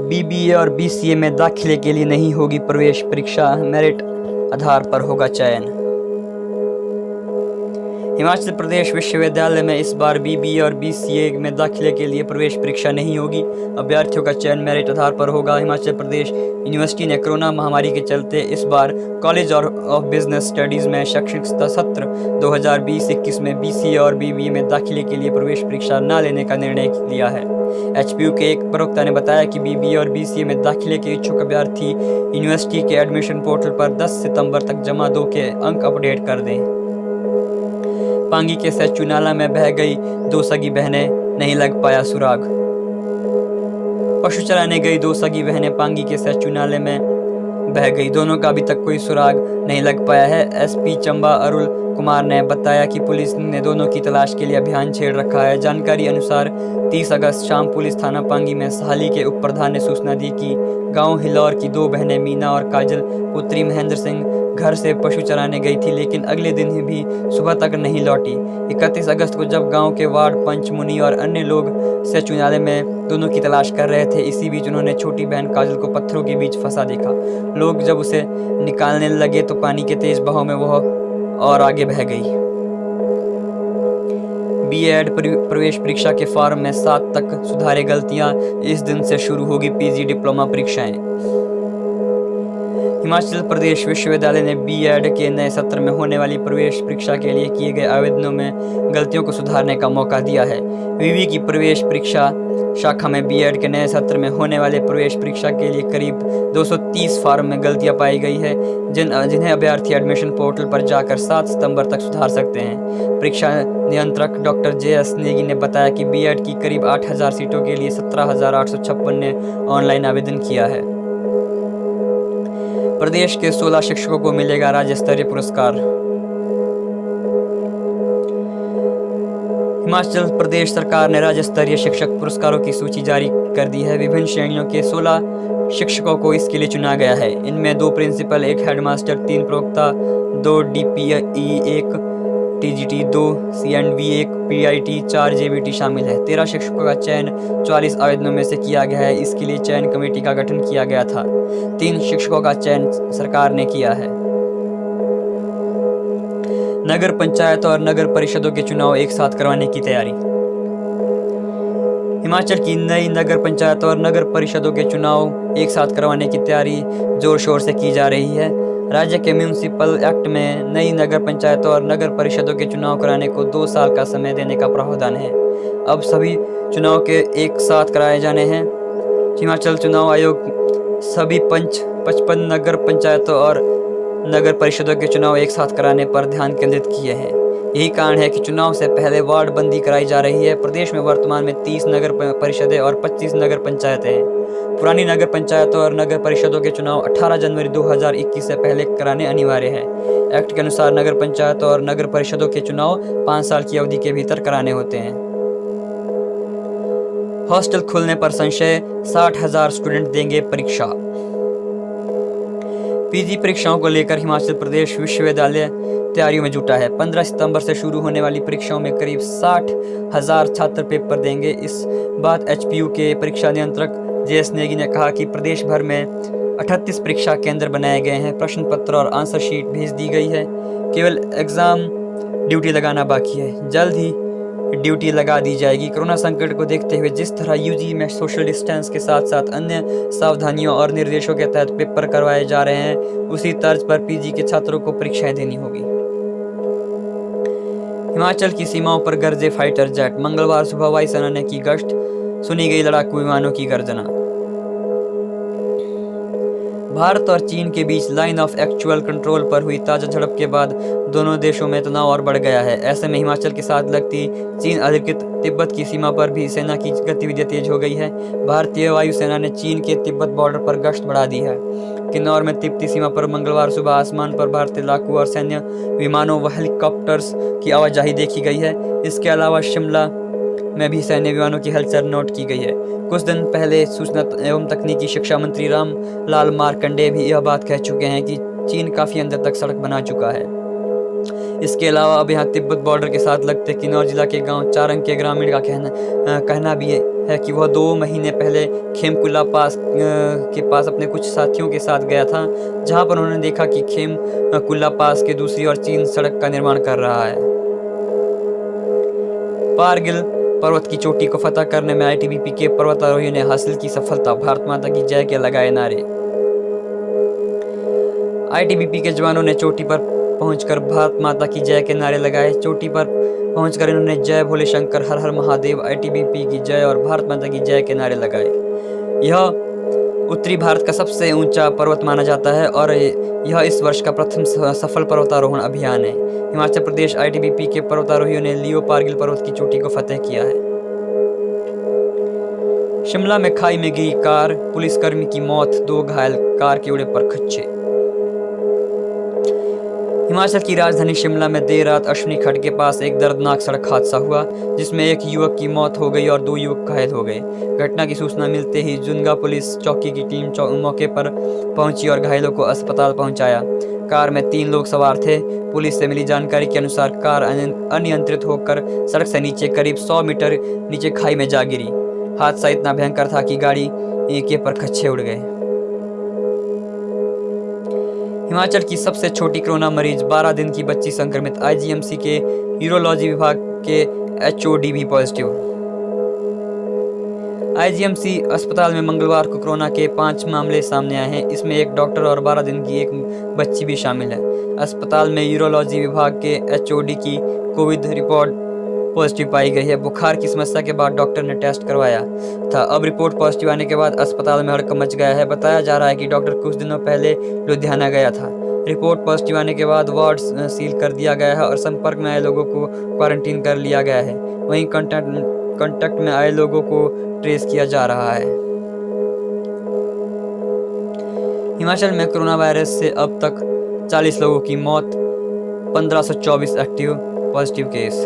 BBA और BCA में दाखिले के लिए नहीं होगी प्रवेश परीक्षा, मेरिट आधार पर होगा चयन। हिमाचल प्रदेश विश्वविद्यालय में इस बार बीबीए और बीसीए में दाखिले के लिए प्रवेश परीक्षा नहीं होगी। अभ्यर्थियों का चयन मेरिट आधार पर होगा। हिमाचल प्रदेश यूनिवर्सिटी ने कोरोना महामारी के चलते इस बार कॉलेज ऑफ बिजनेस स्टडीज़ में शैक्षणिक सत्र 2020-21 में बीसीए और बीबीए में दाखिले के लिए प्रवेश परीक्षा न लेने का निर्णय लिया है। एचपीयू के एक प्रवक्ता ने बताया कि बीबीए और बीसीए में दाखिले के इच्छुक अभ्यर्थी यूनिवर्सिटी के एडमिशन पोर्टल पर 10 सितंबर तक जमा 2 के अंक अपडेट कर दें। पांगी के सैचू नाला में बह गई 2 सगी बहनें, नहीं लग पाया सुराग। पशु चराने गई 2 सगी बहनें पांगी के सैचू नाले में बह गई, दोनों का अभी तक कोई सुराग नहीं लग पाया है। एसपी चंबा अरुल कुमार ने बताया कि पुलिस ने दोनों की तलाश के लिए अभियान छेड़ रखा है। जानकारी अनुसार 30 अगस्त शाम पुलिस थाना पांगी में सहाली के उप प्रधान ने सूचना दी कि गांव हिलौर की 2 बहनें मीना और काजल पुत्री महेंद्र सिंह घर से पशु चराने गई थी, लेकिन अगले दिन भी सुबह तक नहीं लौटी। 31 अगस्त को जब गांव के वार्ड पंच मुनि और अन्य लोग सैचू नाले में दोनों की तलाश कर रहे थे, इसी बीच उन्होंने छोटी बहन काजल को पत्थरों के बीच फंसा देखा। लोग जब उसे निकालने लगे तो पानी के तेज बहाव में वह और आगे बह गई। बीएड प्रवेश परीक्षा के फॉर्म में 7 तक सुधारे गलतियां, इस दिन से शुरू होगी पीजी डिप्लोमा परीक्षाएं। हिमाचल प्रदेश विश्वविद्यालय ने बीएड के नए सत्र में होने वाली प्रवेश परीक्षा के लिए किए गए आवेदनों में गलतियों को सुधारने का मौका दिया है। विवि की प्रवेश परीक्षा शाखा में बीएड के नए सत्र में होने वाले प्रवेश परीक्षा के लिए करीब 230 फॉर्म में गलतियां पाई गई है, जिन्हें अभ्यर्थी एडमिशन पोर्टल पर जाकर 7 सितंबर तक सुधार सकते हैं। परीक्षा नियंत्रक डॉक्टर JS नेगी ने बताया कि बीएड की करीब 8000 सीटों के लिए 17,856 ने ऑनलाइन आवेदन किया है। प्रदेश के 16 शिक्षकों को मिलेगा राज्य स्तरीय पुरस्कार। हिमाचल प्रदेश सरकार ने राज्य स्तरीय शिक्षक पुरस्कारों की सूची जारी कर दी है। विभिन्न श्रेणियों के 16 शिक्षकों को इसके लिए चुना गया है। इनमें 2 प्रिंसिपल, 1 हेडमास्टर, 3 प्रवक्ता, 2 DPE, 1 TGT, 2 CNV, 1 PIT, 4 JBT शामिल है। 13 शिक्षकों का चयन 44 आवेदनों में से किया गया है। इसके लिए चयन कमेटी का गठन किया गया था। 3 शिक्षकों का चयन सरकार ने किया है। नगर पंचायत और नगर परिषदों के चुनाव एक साथ करवाने की तैयारी। हिमाचल की नई नगर पंचायत और नगर परिषदों के चुनाव एक साथ करवाने की तैयारी जोर शोर से की जा रही है। राज्य के म्यूनिसिपल एक्ट में नई नगर पंचायतों और नगर परिषदों के चुनाव कराने को 2 साल का समय देने का प्रावधान है। अब सभी चुनाव के एक साथ कराए जाने हैं। हिमाचल चुनाव आयोग सभी 55 नगर पंचायतों और नगर परिषदों के चुनाव एक साथ कराने पर ध्यान केंद्रित किए हैं। यही कारण है कि चुनाव से पहले वार्ड बंदी कराई जा रही है। प्रदेश में वर्तमान में 30 नगर परिषदें और 25 नगर पंचायतें हैं। पुरानी नगर पंचायतों और नगर परिषदों के चुनाव 18 जनवरी 2021 से पहले कराने अनिवार्य है। एक्ट के अनुसार नगर पंचायतों और नगर परिषदों के चुनाव 5 साल की अवधि के भीतर कराने होते हैं। हॉस्टल खुलने पर संशय, 60,000 स्टूडेंट देंगे परीक्षा। पीजी परीक्षाओं को लेकर हिमाचल प्रदेश विश्वविद्यालय तैयारियों में जुटा है। 15 सितंबर से शुरू होने वाली परीक्षाओं में करीब 60,000 छात्र पेपर देंगे। इस बात एचपीयू के परीक्षा नियंत्रक JS नेगी ने कहा कि प्रदेश भर में 38 परीक्षा केंद्र बनाए गए हैं। प्रश्न पत्र और आंसर शीट भेज दी गई है। केवल एग्जाम ड्यूटी लगाना बाकी है। जल्द ही ड्यूटी लगा दी जाएगी। कोरोना संकट को देखते हुए जिस तरह यूजी में सोशल डिस्टेंस के साथ साथ अन्य सावधानियों और निर्देशों के तहत पेपर करवाए जा रहे हैं, उसी तर्ज पर पीजी के छात्रों को परीक्षाएं देनी होगी। हिमाचल की सीमाओं पर गरजे फाइटर जेट। मंगलवार सुबह वायुसेना ने की गश्त, सुनी गई लड़ाकू विमानों की गर्जना। भारत और चीन के बीच लाइन ऑफ एक्चुअल कंट्रोल पर हुई ताजा झड़प के बाद दोनों देशों में तनाव और बढ़ गया है। ऐसे में हिमाचल के साथ लगती चीन अधिकृत तिब्बत की सीमा पर भी सेना की गतिविधियां तेज हो गई है। भारतीय वायुसेना ने चीन के तिब्बत बॉर्डर पर गश्त बढ़ा दी है। किन्नौर में तिब्बती सीमा पर मंगलवार सुबह आसमान पर भारतीय लड़ाकू और सैन्य विमानों व हेलीकॉप्टर्स की आवाजाही देखी गई है। इसके अलावा शिमला में भी सैन्य विमानों की हलचल नोट की गई है। कुछ दिन पहले सूचना एवं तकनीकी शिक्षा मंत्री रामलाल मारकंडे भी यह बात कह चुके हैं कि चीन काफी अंदर तक सड़क बना चुका है। इसके अलावा अब यहाँ तिब्बत बॉर्डर के साथ लगते किन्नौर जिला के गांव चारंग के ग्रामीण का कहना भी है कि वह 2 महीने पहले खेमकुला पास के पास अपने कुछ साथियों के साथ गया था, जहां पर उन्होंने देखा कि खेमकुला पास के दूसरी ओर चीन सड़क का निर्माण कर रहा है। कारगिल पर्वत की चोटी को फतह करने में आईटीबीपी के पर्वतारोहियों ने हासिल की सफलता, भारत माता की जय के लगाए नारे। आईटीबीपी के जवानों ने चोटी पर पहुंचकर भारत माता की जय के नारे लगाए। चोटी पर पहुंचकर इन्होंने जय भोले शंकर, हर हर महादेव, आईटीबीपी की जय और भारत माता की जय के नारे लगाए। यह उत्तरी भारत का सबसे ऊंचा पर्वत माना जाता है और यह इस वर्ष का प्रथम सफल पर्वतारोहण अभियान है। हिमाचल प्रदेश आईटीबीपी के पर्वतारोहियों ने लियो कारगिल पर्वत की चोटी को फतेह किया है। शिमला में खाई में गिरी कार, पुलिसकर्मी की मौत, 2 घायल, कार के उड़े पर खच्चे। हिमाचल की राजधानी शिमला में देर रात अश्विनी खड्ड के पास एक दर्दनाक सड़क हादसा हुआ, जिसमें एक युवक की मौत हो गई और 2 युवक घायल हो गए। घटना की सूचना मिलते ही जुन्गा पुलिस चौकी की टीम मौके पर पहुंची और घायलों को अस्पताल पहुंचाया। कार में 3 लोग सवार थे। पुलिस से मिली जानकारी के अनुसार कार अनियंत्रित होकर सड़क से नीचे करीब 100 मीटर नीचे खाई में जा गिरी। हादसा इतना भयंकर था कि गाड़ी के परखच्चे उड़ गए। हिमाचल की सबसे छोटी कोरोना मरीज, 12 दिन की बच्ची संक्रमित, आईजीएमसी के यूरोलॉजी विभाग के एचओडी भी पॉजिटिव। आईजीएमसी अस्पताल में मंगलवार को कोरोना के 5 मामले सामने आए हैं। इसमें एक डॉक्टर और 12 दिन की एक बच्ची भी शामिल है। अस्पताल में यूरोलॉजी विभाग के एचओडी की कोविड रिपोर्ट पॉजिटिव पाई गई है। बुखार की समस्या के बाद डॉक्टर ने टेस्ट करवाया था। अब रिपोर्ट पॉजिटिव आने के बाद अस्पताल में हड़कंप मच गया है। बताया जा रहा है कि डॉक्टर कुछ दिनों पहले लुधियाना गया था। रिपोर्ट पॉजिटिव आने के बाद वार्ड सील कर दिया गया है और संपर्क में आए लोगों को क्वारंटीन कर लिया गया है। वहीं कांटेक्ट में आए लोगों को ट्रेस किया जा रहा है। हिमाचल में कोरोना वायरस से अब तक 40 लोगों की मौत, 1524 एक्टिव पॉजिटिव केस।